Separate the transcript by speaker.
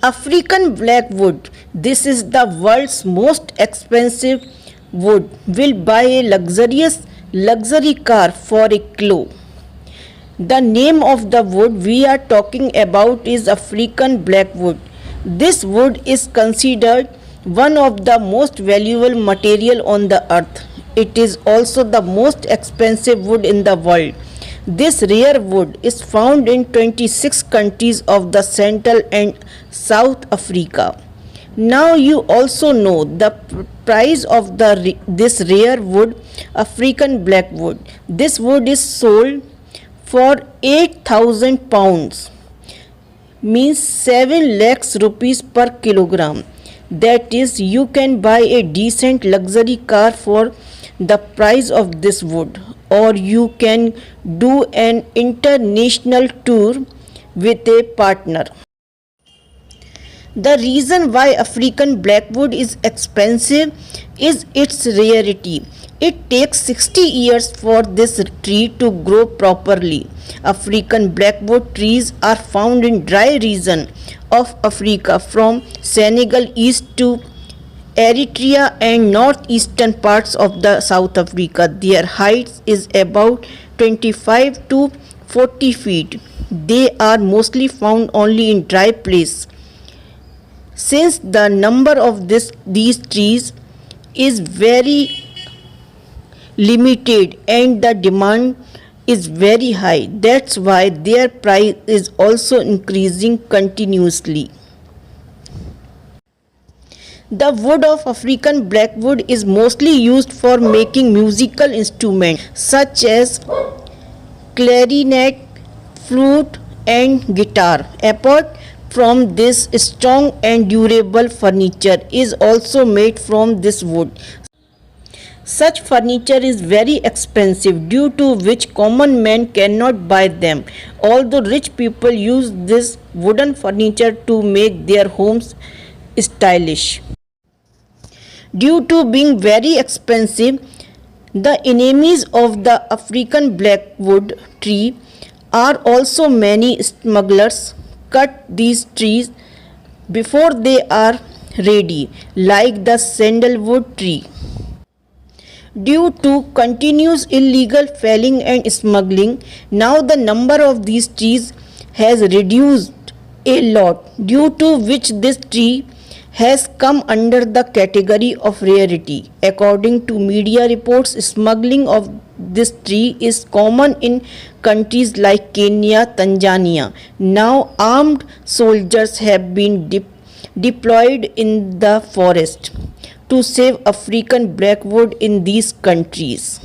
Speaker 1: African blackwood. This is the world's most expensive wood. Will buy a luxury car for a kilo. The name of the wood we are talking about is African blackwood. This wood is considered one of the most valuable material on the earth. It is also the most expensive wood in the world. This rare wood is found in 26 countries of the Central and South Africa. Now you also know the price of this rare wood, African blackwood. This wood is sold for 8,000 pounds, means 7 lakhs rupees per kilogram. That is, you can buy a decent luxury car for the price of this wood, or you can do an international tour with a partner. The reason why African blackwood is expensive is its rarity. It takes 60 years for this tree to grow properly. African blackwood trees are found in dry region of Africa from Senegal east to Eritrea and northeastern parts of the South Africa. Their height is about 25 to 40 feet. They are mostly found only in dry places. Since the number of these trees is very limited and the demand is very high, that's why their price is also increasing continuously. The wood of African blackwood is mostly used for making musical instruments such as clarinet, flute and guitar. Apart from this, strong and durable furniture is also made from this wood. Such furniture is very expensive, due to which common man cannot buy them, although rich people use this wooden furniture to make their homes stylish. Due to being very expensive, the enemies of the African blackwood tree are also many. Smugglers cut these trees before they are ready, like the sandalwood tree. Due to continuous illegal felling and smuggling, now the number of these trees has reduced a lot, due to which this tree has come under the category of rarity. According to media reports, smuggling of this tree is common in countries like Kenya, Tanzania. Now armed soldiers have been deployed in the forest to save African blackwood in these countries.